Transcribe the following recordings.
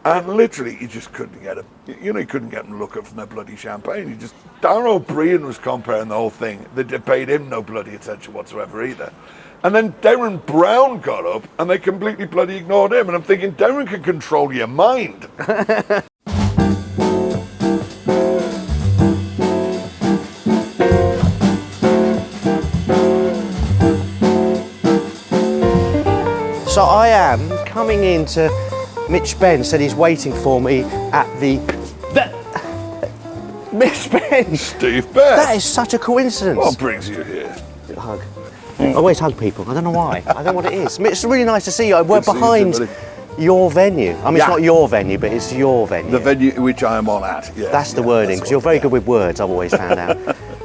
And literally, you just couldn't get them. You couldn't get them to look up from their bloody champagne. Darren O'Brien was comparing the whole thing. They paid him no bloody attention whatsoever either. And then Darren Brown got up, and they completely bloody ignored him. And I'm thinking, Darren can control your mind. So I am coming into... Mitch Benn said he's waiting for me at the... Mitch Benn! Steve Benn! That is such a coincidence. What brings you here? A hug. I always hug people. I don't know why. I don't know what it is. It's really nice to see you. We're behind your venue. I mean, it's not your venue, but it's your venue. The venue which I am on at, yeah. That's the wording, because you're very good with words, I've always found out.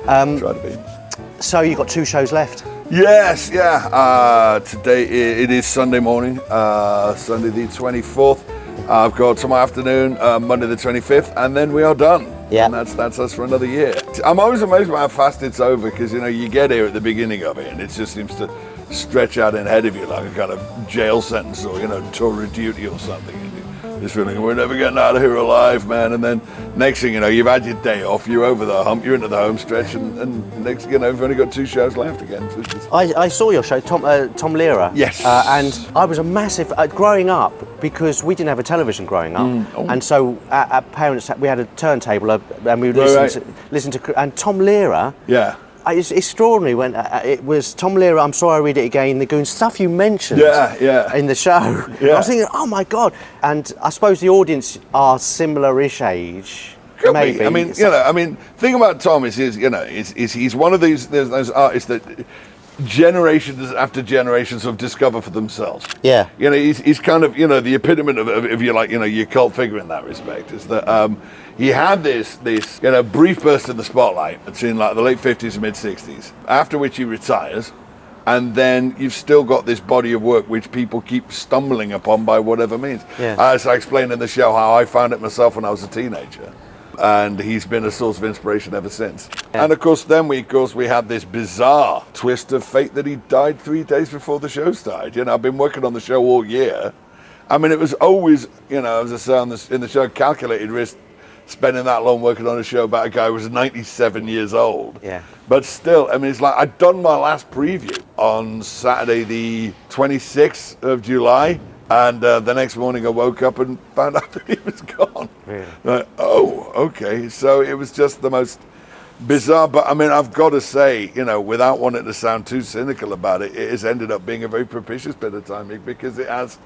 Try to be. So you've got 2 shows left? Yes, yeah. Today it is Sunday morning, Sunday the 24th. I've got tomorrow afternoon, Monday the 25th, and then we are done. Yeah. And that's us for another year. I'm always amazed by how fast it's over, because you get here at the beginning of it, and it just seems to stretch out ahead of you like a kind of jail sentence or tour of duty or something. Just feeling we're never getting out of here alive, man. And then next thing you know, you've had your day off, you're over the hump, you're into the home stretch, and next thing you know, you've only got 2 shows left again. I saw your show, Tom Lehrer. Yes. And I was a massive growing up, because we didn't have a television growing up, and so our parents, we had a turntable and we would listen to and Tom Lehrer. Yeah. It's extraordinary when it was Tom Lehrer. I'm sorry, I read it again. The Goon stuff you mentioned in the show. Yeah. I was thinking, oh my God! And I suppose the audience are similar-ish age. Could maybe. Be. I mean, thing about Tom is he's one of those artists that generations after generations sort of discover for themselves. Yeah. He's kind of the epitome of your cult figure in that respect. Is that he had this brief burst in the spotlight in like the late 50s and mid 60s, after which he retires, and then you've still got this body of work which people keep stumbling upon by whatever means. Yeah. As I explained in the show, how I found it myself when I was a teenager. And he's been a source of inspiration ever since. Yeah. And of course, then we had this bizarre twist of fate that he died 3 days before the show started. I've been working on the show all year. I mean, it was always, as I say in the show, calculated risk spending that long working on a show about a guy who was 97 years old. Yeah. But still, I mean, it's like I'd done my last preview on Saturday, the 26th of July. And the next morning I woke up and found out that he was gone. Really? Like, oh, okay. So it was just the most bizarre. But I mean, I've got to say, without wanting to sound too cynical about it, it has ended up being a very propitious bit of timing, because it has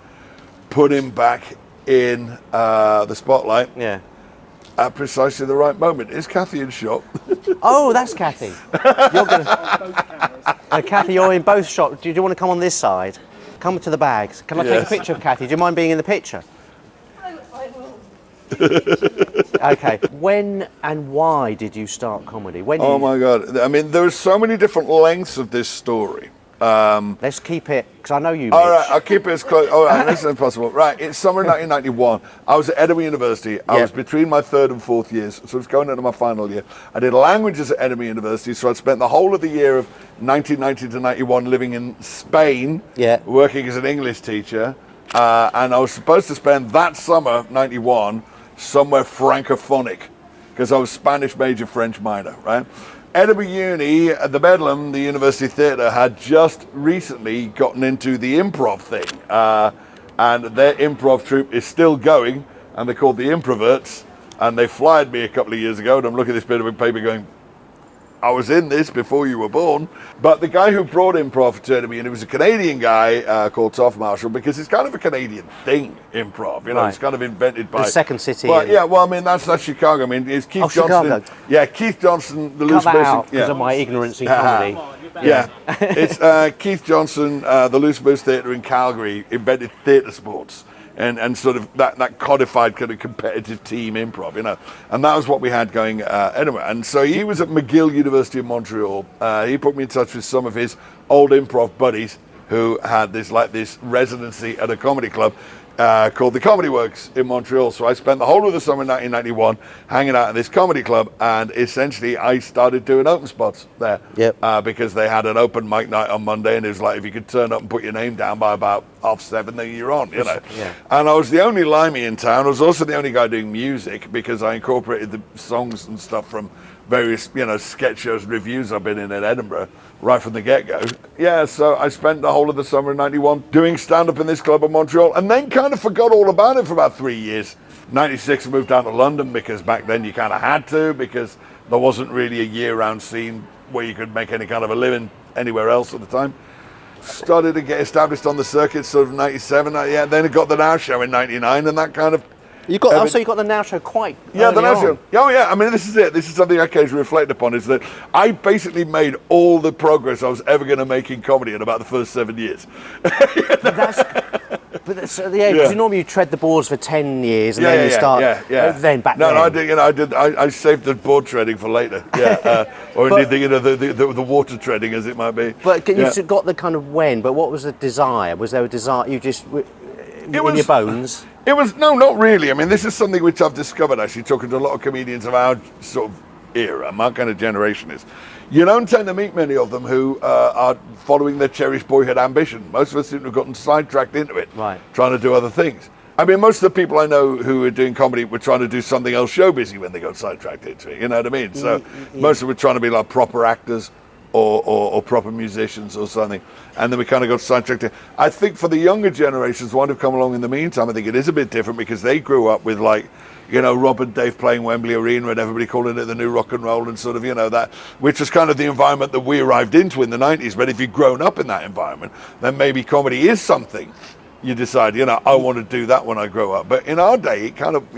put him back in the spotlight. Yeah. At precisely the right moment. Is Kathy in shot? Oh, that's Kathy. You're Kathy, you're in both shots. Do you want to come on this side? Come to the bags. Can I take a picture of Kathy? Do you mind being in the picture? I will. Okay. When and why did you start comedy? Oh my God. I mean, there are so many different lengths of this story. Let's keep it, because I know you, Mitch. All right, I'll keep it as close. All right, this is impossible. Right, it's summer 1991. I was at Edinburgh University. I was between my 3rd and 4th years, so I was going into my final year. I did languages at Edinburgh University, so I'd spent the whole of the year of 1990 to 91 living in Spain, working as an English teacher, and I was supposed to spend that summer, 91, somewhere francophonic, because I was Spanish major, French minor, right? Edinburgh Uni, the Bedlam, the University Theatre, had just recently gotten into the improv thing. And their improv troupe is still going, and they're called the Improverts. And they flyed me a couple of years ago, and I'm looking at this bit of paper going, I was in this before you were born. But the guy who brought improv to Edinburgh Uni was a Canadian guy called Tom Marshall, because it's kind of a Canadian thing, improv. It's kind of invented by... The second city. Well, I mean, that's Chicago. I mean, it's Keith Johnson. Chicago. Yeah, Keith Johnson, the loose moose. Cut that out, because of my ignorance in comedy. Yeah. It's Keith Johnson, the Loose Moose Theatre in Calgary, invented theatre sports. And sort of that codified kind of competitive team improv, and that was what we had going Edinburgh. And so he was at McGill University in Montreal. He put me in touch with some of his old improv buddies who had this residency at a comedy club called the Comedy Works in Montreal. So I spent the whole of the summer 1991 hanging out at this comedy club, and essentially I started doing open spots there. Because they had an open mic night on Monday, and it was like, if you could turn up and put your name down by about 7, then you're on, you know. Yeah. And I was the only limey in town. I was also the only guy doing music because I incorporated the songs and stuff from various, you know, sketch shows and reviews I've been in Edinburgh right from the get-go. Yeah, so I spent the whole of the summer of 91 doing stand-up in this club in Montreal, and then kind of forgot all about it for about 3 years. 96 I moved down to London because back then you kind of had to, because there wasn't really a year-round scene where you could make any kind of a living anywhere else at the time. Started to get established on the circuit sort of 97, yeah, then I got the Now Show in 99, and that kind of... So you got the Now Show quite Yeah, the Now Show. on. Oh yeah, I mean, this is it. This is something I occasionally reflect upon, is that I basically made all the progress I was ever going to make in comedy in about the first 7 years. Because normally you tread the boards for 10 years and then you start. Then back then. I saved the board treading for later. Yeah, or indeed the water treading, as it might be. But you got the kind of when. But what was the desire? Was there a desire? You just in your bones. It was no, not really. I mean, this is something which I've discovered actually talking to a lot of comedians of our sort of era, my kind of generation is. You don't tend to meet many of them who are following their cherished boyhood ambition. Most of us seem to have gotten sidetracked into it, right, trying to do other things. I mean, most of the people I know who are doing comedy were trying to do something else showbizy when they got sidetracked into it. You know what I mean? So most of them were trying to be like proper actors or proper musicians or something. And then we kind of got sidetracked. I think for the younger generations, the one who've come along in the meantime, I think it is a bit different because they grew up with, like, you know, Rob and Dave playing Wembley Arena and everybody calling it the new rock and roll and sort of, you know, that, which was kind of the environment that we arrived into in the 90s. But if you've grown up in that environment, then maybe comedy is something you decide, you know, I want to do that when I grow up. But in our day, it kind of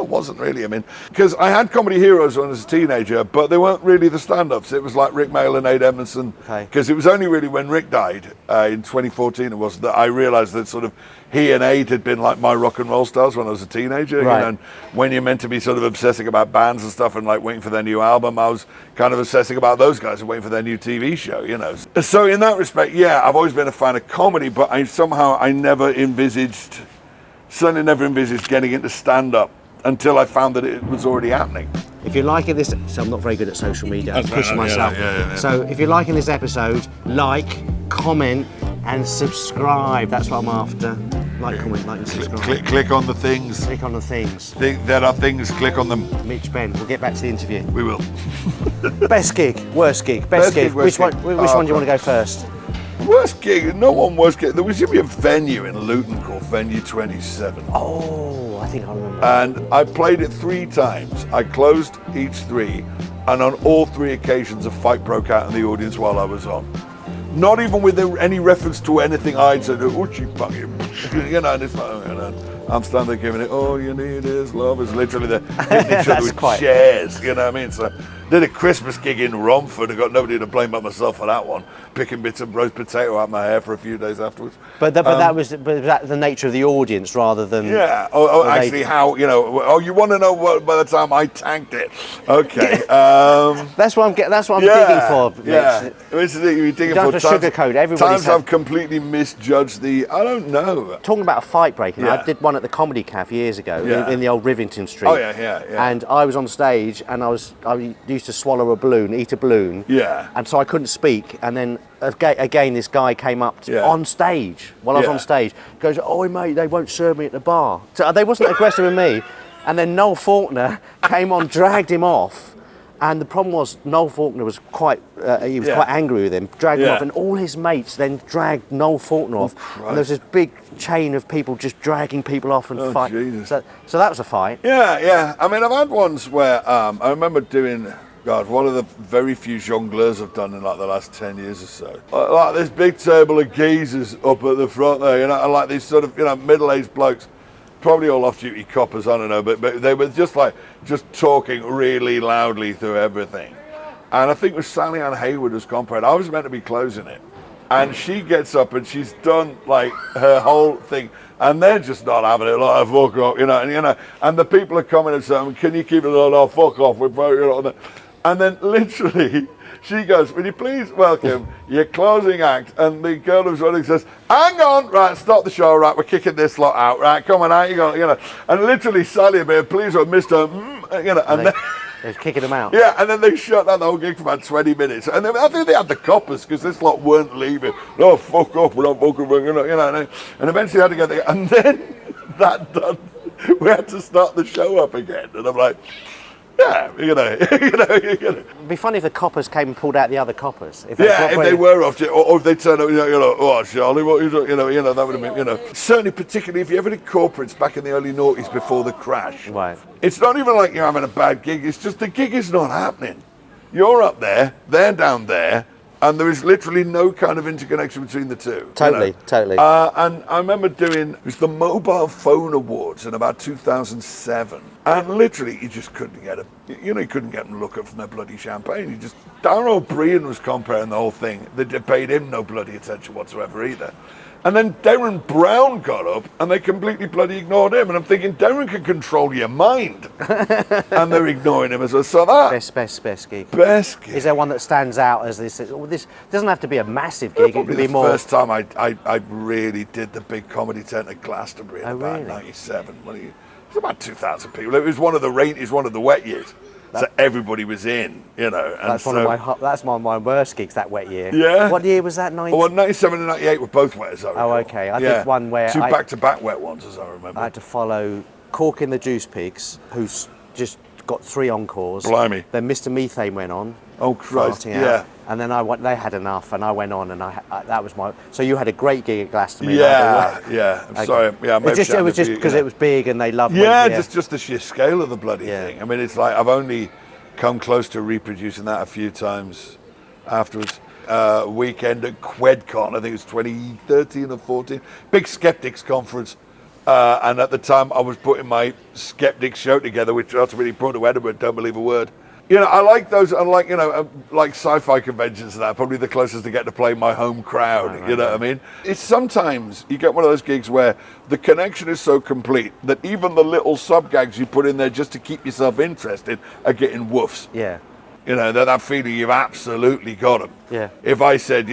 wasn't really. I mean, because I had comedy heroes when I was a teenager, but they weren't really the stand-ups. It was like Rick Mail and Aid Edmondson. Because it was only really when Rick died in 2014, it was that I realized that sort of he and Aid had been like my rock and roll stars when I was a teenager. Right. You know, and when you're meant to be sort of obsessing about bands and stuff and like waiting for their new album, I was kind of obsessing about those guys and waiting for their new TV show, you know. So in that respect, yeah, I've always been a fan of comedy, but I never envisaged getting into stand-up until I found that it was already happening. If you're liking this, so I'm not very good at social media, I'm pushing myself. So if you're liking this episode, like, comment, and subscribe. That's what I'm after. Like, comment, like, and subscribe. Click on the things. Click on the things. There are things, click on them. Mitch Benn, we'll get back to the interview. We will. Best gig, worst gig, best gig. Which one do you want to go first? Worst gig, no one worst gig. There was going to be a venue in Luton called Venue 27. Oh, I think I remember. And I played it 3 times. I closed each 3, and on all 3 occasions a fight broke out in the audience while I was on. Not even with any reference to anything I'd said, oh, she fucking, you know, and it's like, you know, I'm standing there giving it, all you need is love. It's literally the hitting each other with chairs, you know what I mean? So did a Christmas gig in Romford. I got nobody to blame but myself for that one. Picking bits of roast potato out my hair for a few days afterwards. But that was the nature of the audience rather than... Yeah, actually how, you know, you want to know what by the time I tanked it. Okay. That's what I'm digging for, Mitch. Yeah, you're digging for sugarcoat. Everybody times I've completely misjudged I don't know. Talking about a fight breaking, I did one at the Comedy Cafe years ago in the old Rivington Street. Oh yeah. And I was on stage and I used to swallow a balloon, eat a balloon. Yeah. And so I couldn't speak. And then again, this guy came up on stage while I was on stage. Goes, "Oh mate, they won't serve me at the bar." So they wasn't aggressive with me. And then Noel Faulkner came on, dragged him off. And the problem was Noel Faulkner was quite angry with him, dragged him off, and all his mates then dragged Noel Faulkner off. And there was this big chain of people just dragging people off and fighting. So that was a fight. Yeah. I mean, I've had ones where I remember doing, one of the very few jongleurs I've done in like the last 10 years or so. Like this big table of geezers up at the front there, you know, and like these sort of, you know, middle-aged blokes. Probably all off-duty coppers, I don't know, but they were just talking really loudly through everything. And I think it was Sally Ann Hayward was compared. I was meant to be closing it. And she gets up and she's done like her whole thing. And they're just not having it, like, fuck off, you know. And the people are coming and saying, can you keep it on, fuck off, you know. And then literally, she goes, will you please welcome your closing act? And the girl who's running says, hang on, right, stop the show, right, we're kicking this lot out, right, come on out, you know. And literally Sally a bit, please, Mr. You know, and then They're kicking them out. Yeah, and then they shut down the whole gig for about 20 minutes. And then I think they had the coppers because this lot weren't leaving. No, fuck off, we're not fucking, and eventually had to get there. And then that done, we had to start the show up again. And I'm like, yeah, It'd be funny if the coppers came and pulled out the other coppers. If they were off, or if they turned up, oh, Charlie, what you doing? That would have been, Certainly, particularly if you ever did corporates back in the early noughties before the crash. Right. It's not even like you're having a bad gig. It's just the gig is not happening. You're up there, they're down there, and there is literally no kind of interconnection between the two. Totally. And I remember it was the Mobile Phone Awards in about 2007. And literally, you just couldn't get them. You couldn't get them to look up from their bloody champagne. Darren O'Brien was comparing the whole thing. They paid him no bloody attention whatsoever either. And then Darren Brown got up and they completely bloody ignored him. And I'm thinking, Darren can control your mind. And they're ignoring him as well. So that... Best gig. Best gig. Is there one that stands out as this? This doesn't have to be a massive gig. It could be more... The first time I really did the big comedy tent at Glastonbury in about really? 97. It was about 2,000 people. It was one of the wet years. So everybody was in, And that's one of my worst gigs, that wet year. Yeah. What year was that? 97 and 98 were both wet, as I recall. Oh, okay. I did one where two back-to-back wet ones, as I remember. I had to follow Cork in the Juice Pigs, who's just got 3 encores. Blimey. Then Mr. Methane went on. Oh, Christ, yeah. And then they had enough, and I went on, and that was my... So you had a great gig at Glastonbury. Yeah. I'm sorry. Yeah, it was just because it was big, and they loved it. Yeah, just the sheer scale of the bloody thing. I mean, it's like I've only come close to reproducing that a few times afterwards. Weekend at QuedCon, I think it was 2013 or 14. Big Skeptics conference. And at the time, I was putting my Skeptics show together, which ultimately brought to Edinburgh, don't believe a word. I like those, unlike, like sci-fi conventions and that, probably the closest to get to play my home crowd, you know what I mean? It's sometimes you get one of those gigs where the connection is so complete that even the little sub-gags you put in there just to keep yourself interested are getting woofs. Yeah. That feeling you've absolutely got them. Yeah. If I said,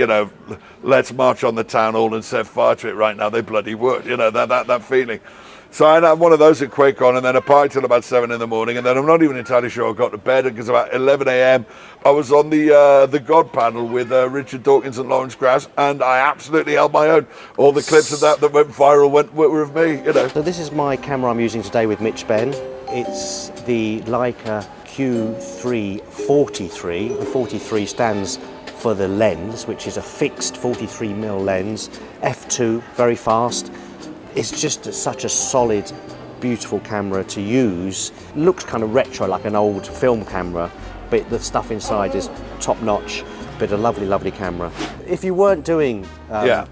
let's march on the town hall and set fire to it right now, they bloody would, that feeling. So I had one of those at QuakeCon, and then a party till about 7 in the morning, and then I'm not even entirely sure I got to bed because about 11 a.m. I was on the God panel with Richard Dawkins and Lawrence Krauss, and I absolutely held my own. All the clips of that went viral were of me, So this is my camera I'm using today with Mitch Benn. It's the Leica Q3-43. The 43 stands for the lens, which is a fixed 43mm lens, f2, very fast. It's just such a solid, beautiful camera to use. Looks kind of retro, like an old film camera, but the stuff inside is top notch, but a lovely, lovely camera. If you weren't doing the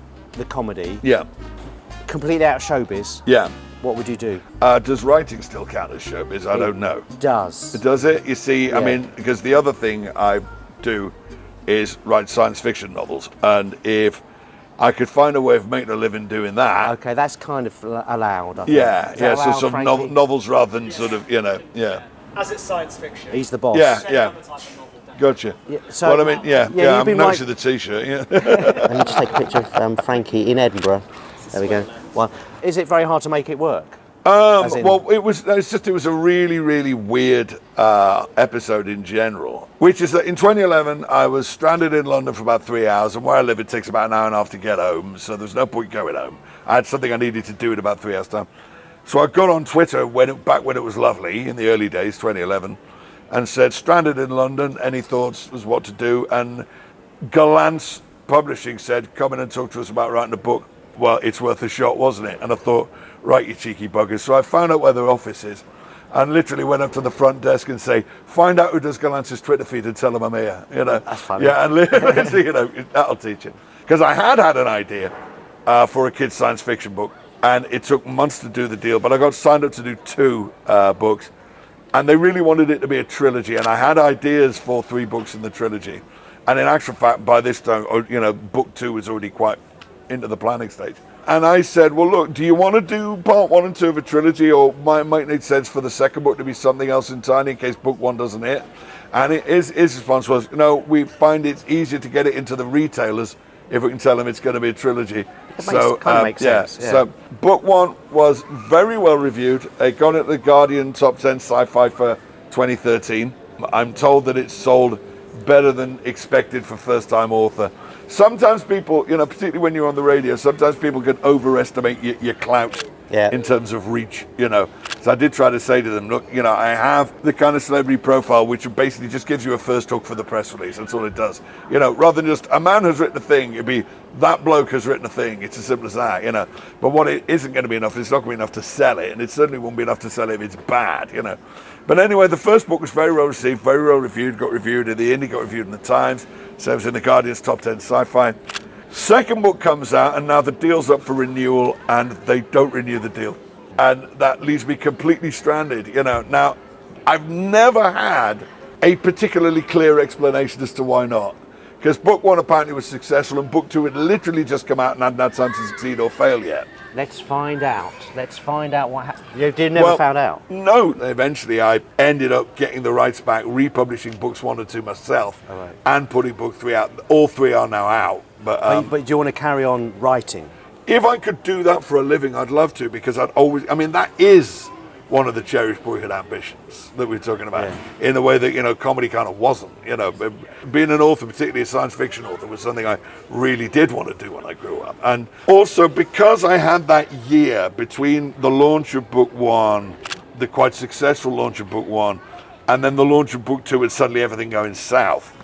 comedy, completely out of showbiz, what would you do? Does writing still count as showbiz? I don't know. Does. Does it? You see, I mean, because the other thing I do is write science fiction novels, and if I could find a way of making a living doing that. Okay, that's kind of allowed, I think. Yeah, so sort of novels rather than sort of, As it's science fiction. He's the boss. Yeah. Gotcha. Yeah, so, well, I mean, I'm noticing the T-shirt, Let me just take a picture of Frankie in Edinburgh. There we go. Well, is it very hard to make it work? Well, it was a really, really weird episode in general, which is that in 2011, I was stranded in London for about 3 hours, and where I live, it takes about an hour and a half to get home, so there's no point going home. I had something I needed to do in about 3 hours' time. So I got on Twitter back when it was lovely, in the early days, 2011, and said, stranded in London, any thoughts as what to do? And Galance Publishing said, come in and talk to us about writing a book. Well, it's worth a shot, wasn't it? And I thought, right, you cheeky buggers. So I found out where their office is and literally went up to the front desk and say, find out who does Galance's Twitter feed and tell them I'm here. That's funny. Yeah, and literally, that'll teach you. Because I had an idea for a kid's science fiction book, and it took months to do the deal, but I got signed up to do 2 books, and they really wanted it to be a trilogy, and I had ideas for 3 books in the trilogy. And in actual fact, by this time, book 2 was already quite into the planning stage. And I said, well, look, do you want to do part 1 and 2 of a trilogy, or might make sense for the second book to be something else entirely in case book 1 doesn't hit? And his response was, no, we find it's easier to get it into the retailers if we can tell them it's going to be a trilogy. Makes sense. Yeah. So book 1 was very well reviewed. It got into the Guardian top 10 sci-fi for 2013. I'm told that it's sold better than expected for first-time author. Sometimes people, particularly when you're on the radio, sometimes people can overestimate your clout in terms of reach, So I did try to say to them, look, I have the kind of celebrity profile which basically just gives you a first hook for the press release. That's all it does. Rather than just a man has written a thing, it'd be that bloke has written a thing. It's as simple as that, But what it isn't going to be enough, it's not going to be enough to sell it, and it certainly won't be enough to sell it if it's bad, But anyway, the first book was very well received, very well reviewed, got reviewed in the Indie, got reviewed in the Times, so it was in the Guardian's top 10 sci-fi. Second book comes out, and now the deal's up for renewal, and they don't renew the deal. And that leaves me completely stranded, Now, I've never had a particularly clear explanation as to why not. Because book one apparently was successful, and book two had literally just come out and hadn't had time to succeed or fail yet. Let's find out. Let's find out what happened. You did never found out? No. Eventually, I ended up getting the rights back, republishing books 1 and 2 myself, and putting book 3 out. All 3 are now out. But do you want to carry on writing? If I could do that for a living, I'd love to, because that is one of the cherished boyhood ambitions that we're talking about, in the way that, comedy kind of wasn't. Being an author, particularly a science fiction author, was something I really did want to do when I grew up. And also because I had that year between the launch of book 1, the quite successful launch of book 1, and then the launch of book 2 and suddenly everything going south,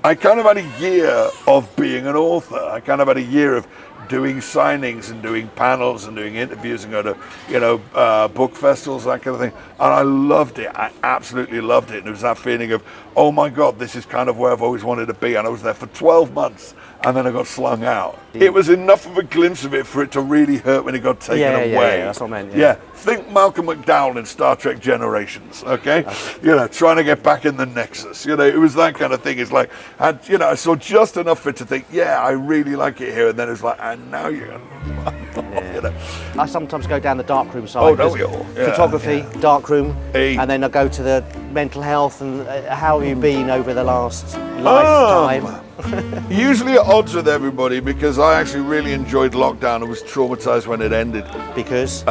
I kind of had a year of being an author. I kind of had a year of doing signings and doing panels and doing interviews and going to, book festivals, that kind of thing. And I loved it. I absolutely loved it. And it was that feeling of, oh my God, this is kind of where I've always wanted to be. And I was there for 12 months and then I got slung out. It was enough of a glimpse of it for it to really hurt when it got taken away. Yeah, that's what I meant. Think Malcolm McDowell in Star Trek Generations, okay? Trying to get back in the Nexus. It was that kind of thing. It's like, I saw just enough for it to think, I really like it here. And then it's like, and now you're I sometimes go down the darkroom side. Oh, don't we all? Photography, darkroom, and then I go to the mental health and how have you been over the last lifetime? Usually at odds with everybody, because I actually really enjoyed lockdown and was traumatized when it ended. Because?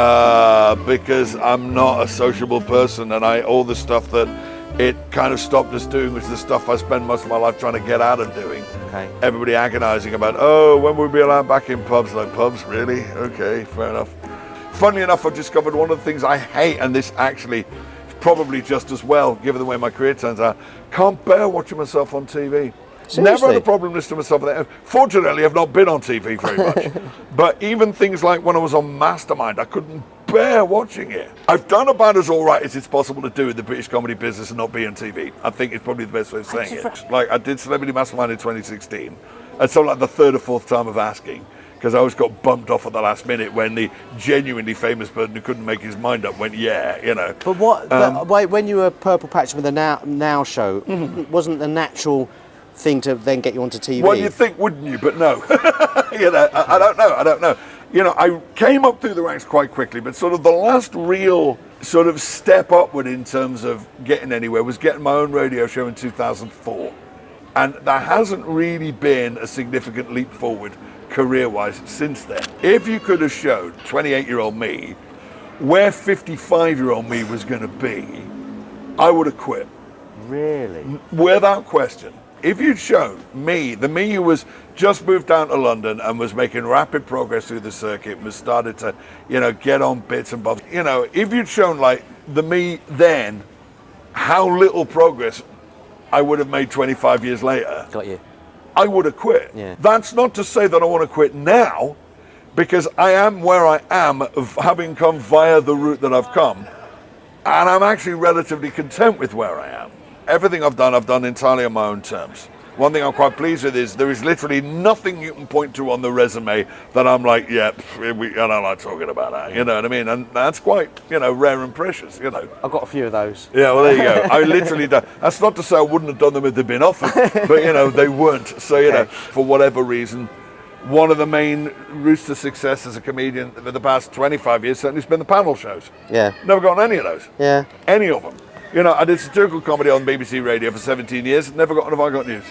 Because I'm not a sociable person, and all the stuff that it kind of stopped us doing was the stuff I spent most of my life trying to get out of doing. Okay. Everybody agonizing about, when will we be allowed back in pubs? Like, pubs, really? Okay, fair enough. Funnily enough, I've discovered one of the things I hate, and this actually is probably just as well, given the way my career turns out, can't bear watching myself on TV. Seriously? Never had a problem listening to myself. Fortunately, I've not been on TV very much. But even things like when I was on Mastermind, I couldn't bear watching it. I've done about as all right as it's possible to do in the British comedy business and not be on TV. I think it's probably the best way of saying it. Like, I did Celebrity Mastermind in 2016. And so like the third or fourth time of asking, because I always got bumped off at the last minute when the genuinely famous person who couldn't make his mind up went, But what? But when you were Purple Patch with the Now show, wasn't the natural thing to then get you onto TV? Well, you'd think, wouldn't you? But no. I don't know. I came up through the ranks quite quickly, but sort of the last real sort of step upward in terms of getting anywhere was getting my own radio show in 2004. And there hasn't really been a significant leap forward career-wise since then. If you could have showed 28-year-old me where 55-year-old me was going to be, I would have quit. Really? Without question. If you'd shown me, the me who was just moved down to London and was making rapid progress through the circuit, was started to, get on bits and bobs, if you'd shown like the me then, how little progress I would have made 25 years later. Got you. I would have quit. Yeah. That's not to say that I want to quit now, because I am where I am of having come via the route that I've come, and I'm actually relatively content with where I am. Everything I've done entirely on my own terms. One thing I'm quite pleased with is there is literally nothing you can point to on the resume that I'm like, I don't like talking about that, you know what I mean? And that's quite, rare and precious, I've got a few of those. Yeah, well, there you go. I literally don't. That's not to say I wouldn't have done them if they'd been offered, but, they weren't. So, for whatever reason, one of the main routes to success as a comedian for the past 25 years certainly has been the panel shows. Yeah. Never got on any of those. Yeah. Any of them. I did satirical comedy on BBC Radio for 17 years, never got on Have I Got News,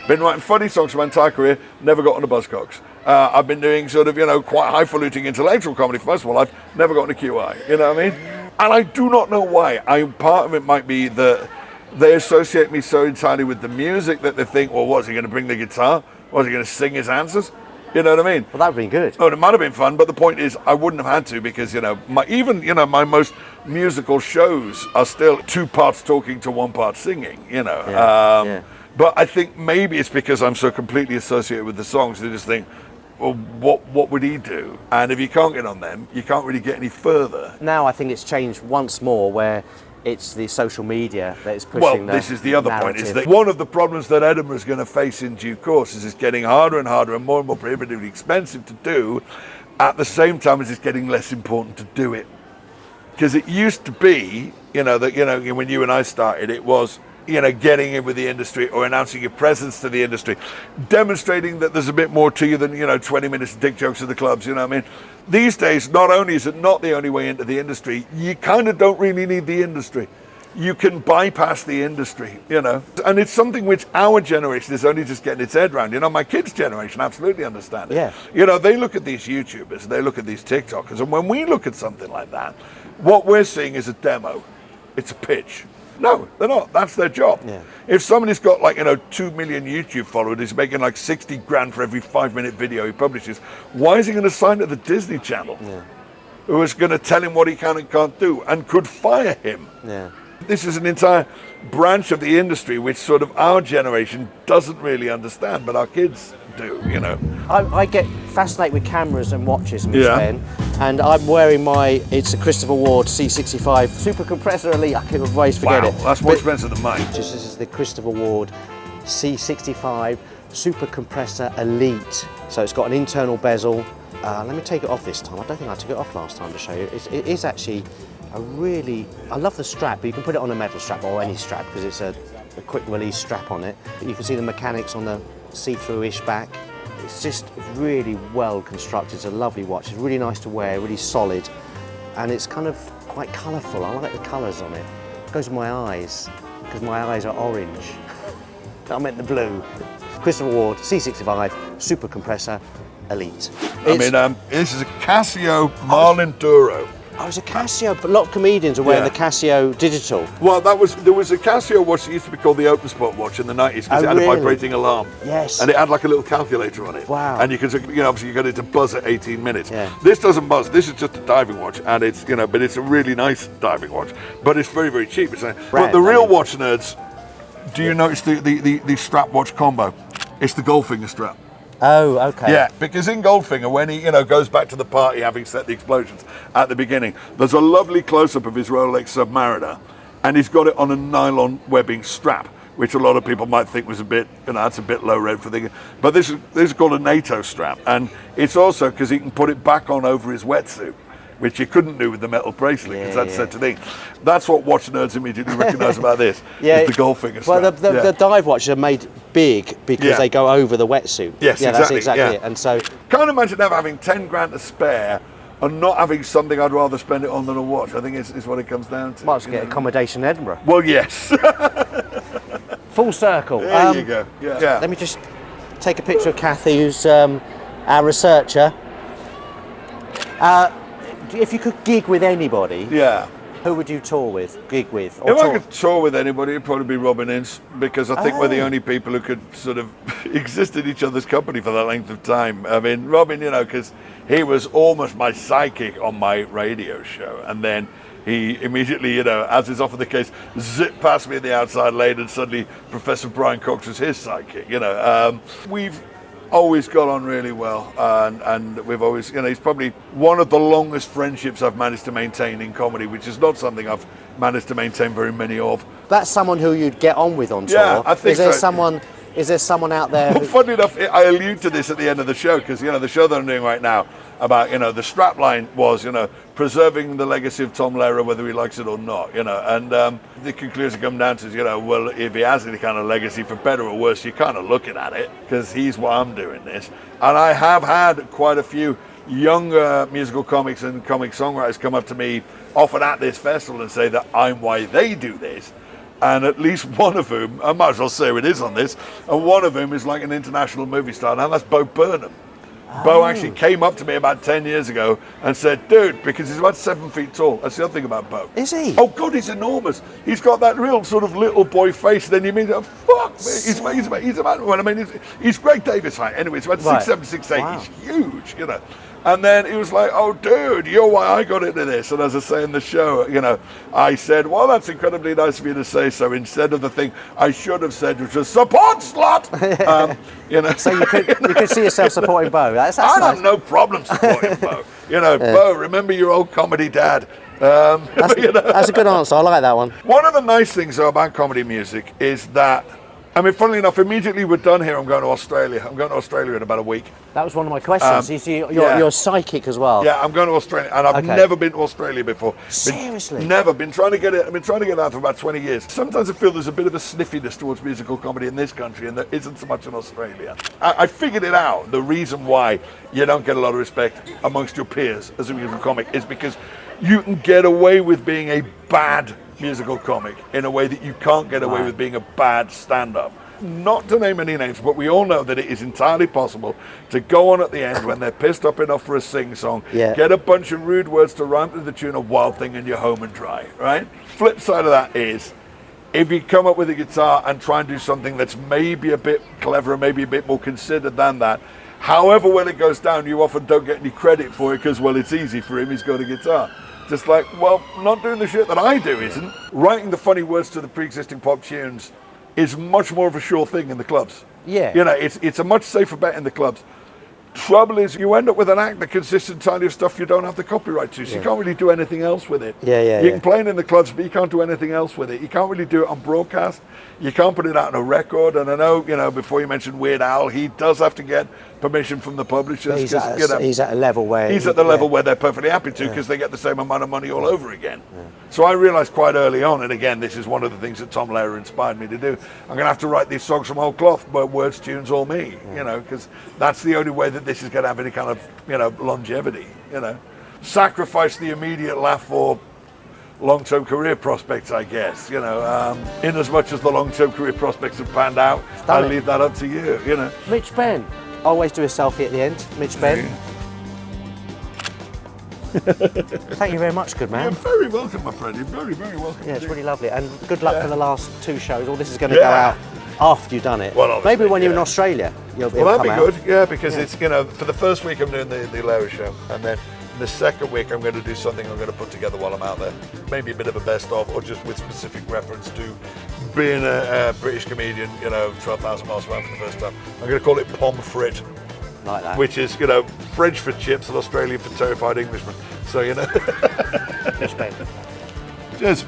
Been writing funny songs for my entire career, never got on the Buzzcocks. I've been doing sort of, quite highfalutin intellectual comedy for most of my life, never got on a QI, you know what I mean? And I do not know why. Part of it might be that they associate me so entirely with the music that they think, well, what's he going to bring the guitar? Was he going to sing his answers? You know what I mean? Well, that would have been good. Oh, it might have been fun, but the point is, I wouldn't have had to because, my most musical shows are still 2 parts talking to 1 part singing, But I think maybe it's because I'm so completely associated with the songs, they just think, well, what would he do? And if you can't get on them, you can't really get any further. Now I think it's changed once more where it's the social media that is pushing this is the other narrative. point, is that one of the problems that Edinburgh is going to face in due course is it's getting harder and harder and more prohibitively expensive to do, at the same time as it's getting less important to do it. Because it used to be, when you and I started, it was, getting in with the industry or announcing your presence to the industry, demonstrating that there's a bit more to you than, 20 minutes of dick jokes at the clubs, you know what I mean? These days, not only is it not the only way into the industry, you kind of don't really need the industry. You can bypass the industry, And it's something which our generation is only just getting its head around. My kids' generation absolutely understand it. Yeah. They look at these YouTubers, they look at these TikTokers, and when we look at something like that, what we're seeing is a demo. It's a pitch. No, they're not. That's their job. Yeah. If somebody's got 2 million YouTube followers, he's making 60 grand for every 5-minute video he publishes, why is he going to sign to the Disney Channel? Yeah. Who is going to tell him what he can and can't do and could fire him? Yeah. This is an entire branch of the industry which sort of our generation doesn't really understand, but our kids do, I get fascinated with cameras and watches, Mitch Benn, and I'm wearing it's a Christopher Ward C65 Super Compressor Elite. I can always forget it. That's more expensive than mine. This is the Christopher Ward C65 Super Compressor Elite. So it's got an internal bezel. Let me take it off this time. I don't think I took it off last time to show you. It is actually I love the strap, but you can put it on a metal strap or any strap because it's a quick release strap on it. You can see the mechanics on the see-through-ish back. It's just really well constructed. It's a lovely watch. It's really nice to wear, really solid, and it's kind of quite colourful. I like the colours on it. It goes with my eyes because my eyes are orange. I meant the blue. Christopher Ward C65 Super Compressor Elite. This is a Casio Marlin Duro. Oh, it's a Casio, but a lot of comedians are wearing the Casio Digital. Well, there was a Casio watch that used to be called the Open Spot watch in the 90s because it had a vibrating alarm. Yes. And it had a little calculator on it. Wow. And you could, obviously you got it to buzz at 18 minutes. Yeah. This doesn't buzz. This is just a diving watch, and it's, but it's a really nice diving watch. But it's very, very cheap. But the real watch nerds, do you notice the strap watch combo? It's the Goldfinger strap. Oh, okay. Yeah, because in Goldfinger, when he, goes back to the party having set the explosions at the beginning, there's a lovely close-up of his Rolex Submariner, and he's got it on a nylon webbing strap, which a lot of people might think was a bit, that's a bit low rate for the. But this is called a NATO strap, and it's also because he can put it back on over his wetsuit, which you couldn't do with the metal bracelet because that's set to thing. That's what watch nerds immediately recognise about this. Is the Goldfinger strap. Well, the dive watches are made big because they go over the wetsuit. Yes, yeah, exactly. That's exactly it. And so, can't imagine ever having 10 grand to spare and not having something I'd rather spend it on than a watch. I think it's what it comes down to. Might as well get accommodation in Edinburgh. Well, yes. Full circle. There you go. Yeah. Let me just take a picture of Kathy, who's our researcher. If you could gig with anybody, who would you tour with, gig with? If I could tour with anybody, it'd probably be Robin Ince, because I think we're the only people who could sort of exist in each other's company for that length of time. I mean, Robin, because he was almost my sidekick on my radio show, and then he immediately, as is often the case, zipped past me in the outside lane, and suddenly Professor Brian Cox was his sidekick. We've always got on really well, and we've always, he's probably one of the longest friendships I've managed to maintain in comedy, which is not something I've managed to maintain very many of. That's someone who you'd get on with on tour. Yeah, I think Is there someone out there? Well, funny enough, I allude to this at the end of the show because the show that I'm doing right now about the strapline was preserving the legacy of Tom Lehrer, whether he likes it or not. And the conclusion come down to well, if he has any kind of legacy, for better or worse, you're kind of looking at it because he's why I'm doing this. And I have had quite a few younger musical comics and comic songwriters come up to me often at this festival and say that I'm why they do this. And at least one of whom, I might as well say who it is on this, and one of whom is like an international movie star, and that's Bo Burnham. Bo actually came up to me about 10 years ago and said, dude, because he's about 7 feet tall. That's the other thing about Bo. Is he? Oh, God, he's enormous. He's got that real sort of little boy face. Then you mean, oh, fuck, man, he's about, well, I mean, he's Greg Davis height. Anyway, it's about 6'7", 6'8". Wow. He's huge, you know. And then he was like, oh, dude, you're why I got into this. And as I say in the show, you know, I said, well, that's incredibly nice of you to say so, instead of the thing I should have said, which was support slut. You know. So you could see yourself supporting Bo. That's I nice. have no problem supporting Bo. You know, Bo, remember your old comedy dad. You know. That's a good answer. I like that one. One of the nice things, though, about comedy music is that, I mean, funnily enough, immediately we're done here, I'm going to Australia. I'm going to Australia in about a week. That was one of my questions. You're psychic as well. Yeah, I'm going to Australia, and I've never been to Australia before. Seriously? Never. Been trying to get it. I've been trying to get out for about 20 years. Sometimes I feel there's a bit of a sniffiness towards musical comedy in this country, and there isn't so much in Australia. I figured it out. The reason why you don't get a lot of respect amongst your peers as a musical comic is because you can get away with being a bad musical comic in a way that you can't get away with being a bad stand-up. Not to name any names, but we all know that it is entirely possible to go on at the end when they're pissed up enough for a sing-song, get a bunch of rude words to rhyme to the tune of Wild Thing and you're home and dry, right? Flip side of that is, if you come up with a guitar and try and do something that's maybe a bit cleverer, maybe a bit more considered than that, however well it goes down, you often don't get any credit for it because, well, it's easy for him, he's got a guitar. Just like, well, not doing the shit that I do isn't. Writing the funny words to the pre-existing pop tunes is much more of a sure thing in the clubs. Yeah. You know, it's a much safer bet in the clubs. Trouble is, you end up with an act that consists entirely of stuff you don't have the copyright to, so you can't really do anything else with it. You can play it in the clubs, but you can't do anything else with it. You can't really do it on broadcast. You can't put it out on a record. And I know, you know, before you mentioned Weird Al, he does have to get permission from the publishers. He's at a level where where they're perfectly happy to, because they get the same amount of money all over again. So I realized quite early on, and again, this is one of the things that Tom Lehrer inspired me to do, I'm going to have to write these songs from whole cloth, but words, tunes, all me, you know, because that's the only way that this is going to have any kind of, you know, longevity, you know. Sacrifice the immediate laugh for long-term career prospects, I guess, you know. In as much as the long-term career prospects have panned out, I'll leave that up to you, you know. Mitch Benn. Always do a selfie at the end. Mitch Benn. Thank you very much, good man. You're very welcome, my friend. You're very, very welcome. Yeah, it's really lovely. And good luck for the last 2 shows. All this is going to go out after you've done it. Well, maybe when you're in Australia, you'll be able to come out. Well, that'd be good, because it's, you know, for the first week I'm doing the Lehrer show, and then the second week I'm going to do something I'm going to put together while I'm out there. Maybe a bit of a best of, or just with specific reference to being a British comedian, you know, 12,000 miles around for the first time. I'm going to call it Pomfret. Like that. Which is, you know, French for chips and Australian for terrified Englishmen. So, you know. Mitch Benn. Cheers.